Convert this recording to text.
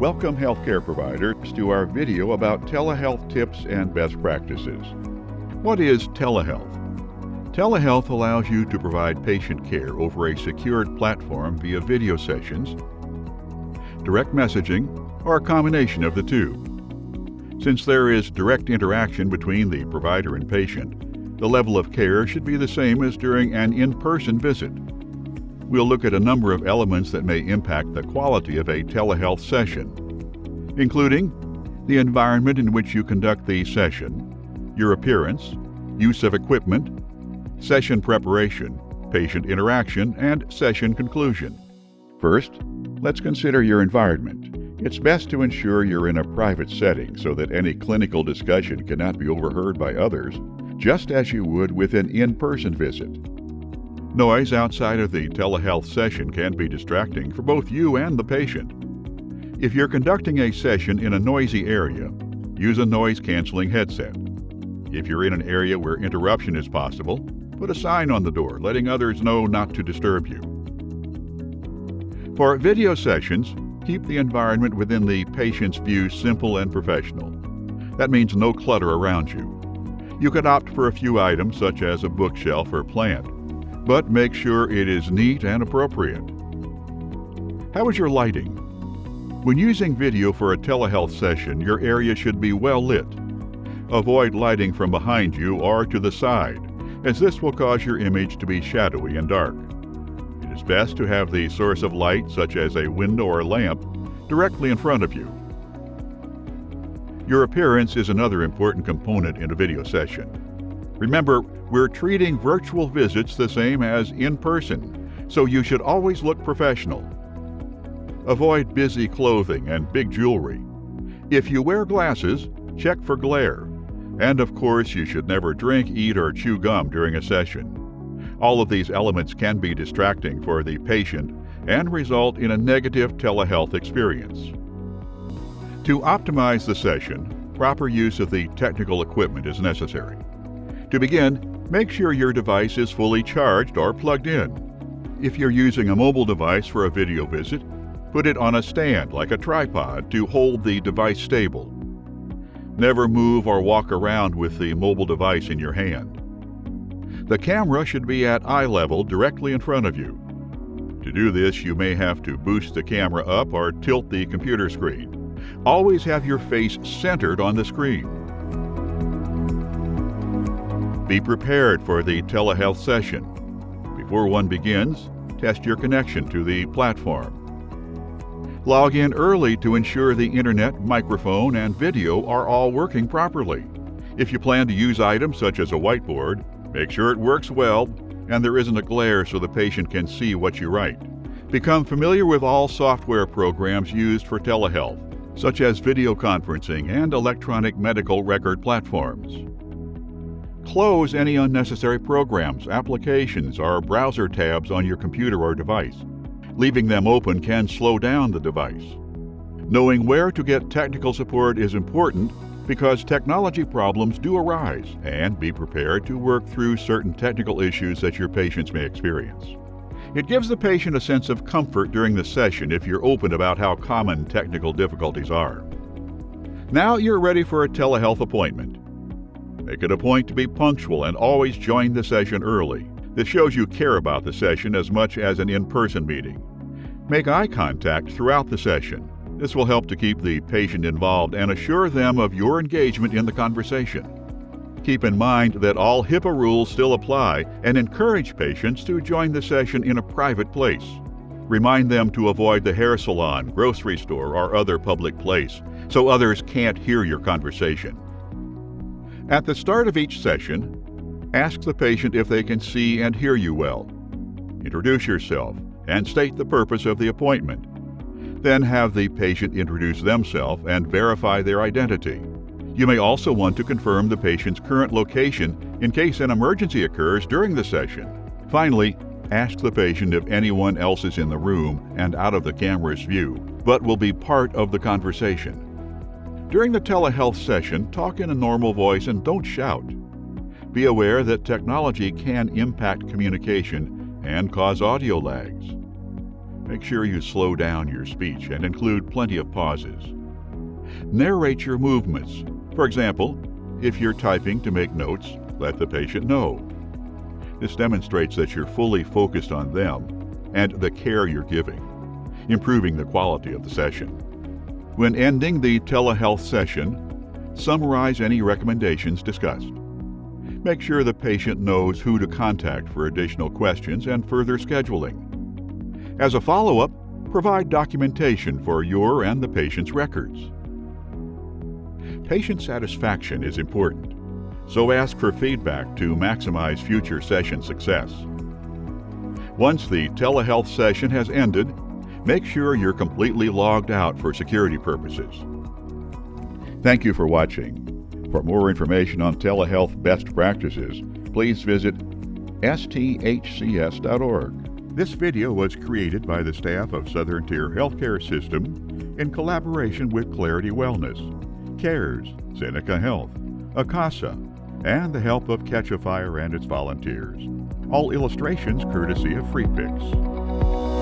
Welcome healthcare providers to our video about telehealth tips and best practices. What is telehealth? Telehealth allows you to provide patient care over a secured platform via video sessions, direct messaging, or a combination of the two. Since there is direct interaction between the provider and patient, the level of care should be the same as during an in-person visit. We'll look at a number of elements that may impact the quality of a telehealth session, including the environment in which you conduct the session, your appearance, use of equipment, session preparation, patient interaction, and session conclusion. First, let's consider your environment. It's best to ensure you're in a private setting so that any clinical discussion cannot be overheard by others, just as you would with an in-person visit. Noise outside of the telehealth session can be distracting for both you and the patient. If you're conducting a session in a noisy area, use a noise-canceling headset. If you're in an area where interruption is possible, put a sign on the door letting others know not to disturb you. For video sessions, keep the environment within the patient's view simple and professional. That means no clutter around you. You could opt for a few items such as a bookshelf or plant, but make sure it is neat and appropriate. How is your lighting? When using video for a telehealth session, your area should be well lit. Avoid lighting from behind you or to the side, as this will cause your image to be shadowy and dark. It is best to have the source of light, such as a window or lamp, directly in front of you. Your appearance is another important component in a video session. Remember, we're treating virtual visits the same as in person, so you should always look professional. Avoid busy clothing and big jewelry. If you wear glasses, check for glare. And of course, you should never drink, eat, or chew gum during a session. All of these elements can be distracting for the patient and result in a negative telehealth experience. To optimize the session, proper use of the technical equipment is necessary. To begin, make sure your device is fully charged or plugged in. If you're using a mobile device for a video visit, put it on a stand like a tripod to hold the device stable. Never move or walk around with the mobile device in your hand. The camera should be at eye level directly in front of you. To do this, you may have to boost the camera up or tilt the computer screen. Always have your face centered on the screen. Be prepared for the telehealth session. Before one begins, test your connection to the platform. Log in early to ensure the internet, microphone, and video are all working properly. If you plan to use items such as a whiteboard, make sure it works well and there isn't a glare so the patient can see what you write. Become familiar with all software programs used for telehealth, such as video conferencing and electronic medical record platforms. Close any unnecessary programs, applications, or browser tabs on your computer or device. Leaving them open can slow down the device. Knowing where to get technical support is important because technology problems do arise, and be prepared to work through certain technical issues that your patients may experience. It gives the patient a sense of comfort during the session if you're open about how common technical difficulties are. Now you're ready for a telehealth appointment. Make it a point to be punctual and always join the session early. This shows you care about the session as much as an in-person meeting. Make eye contact throughout the session. This will help to keep the patient involved and assure them of your engagement in the conversation. Keep in mind that all HIPAA rules still apply and encourage patients to join the session in a private place. Remind them to avoid the hair salon, grocery store, or other public place so others can't hear your conversation. At the start of each session, ask the patient if they can see and hear you well. Introduce yourself and state the purpose of the appointment. Then have the patient introduce themselves and verify their identity. You may also want to confirm the patient's current location in case an emergency occurs during the session. Finally, ask the patient if anyone else is in the room and out of the camera's view, but will be part of the conversation. During the telehealth session, talk in a normal voice and don't shout. Be aware that technology can impact communication and cause audio lags. Make sure you slow down your speech and include plenty of pauses. Narrate your movements. For example, if you're typing to make notes, let the patient know. This demonstrates that you're fully focused on them and the care you're giving, improving the quality of the session. When ending the telehealth session, summarize any recommendations discussed. Make sure the patient knows who to contact for additional questions and further scheduling. As a follow-up, provide documentation for your and the patient's records. Patient satisfaction is important, so ask for feedback to maximize future session success. Once the telehealth session has ended, make sure you're completely logged out for security purposes. Thank you for watching. For more information on telehealth best practices, please visit sthcs.org. This video was created by the staff of Southern Tier Healthcare System in collaboration with Clarity Wellness, CARES, Seneca Health, ACASA, and the help of Catch a Fire and its volunteers. All illustrations courtesy of FreePix.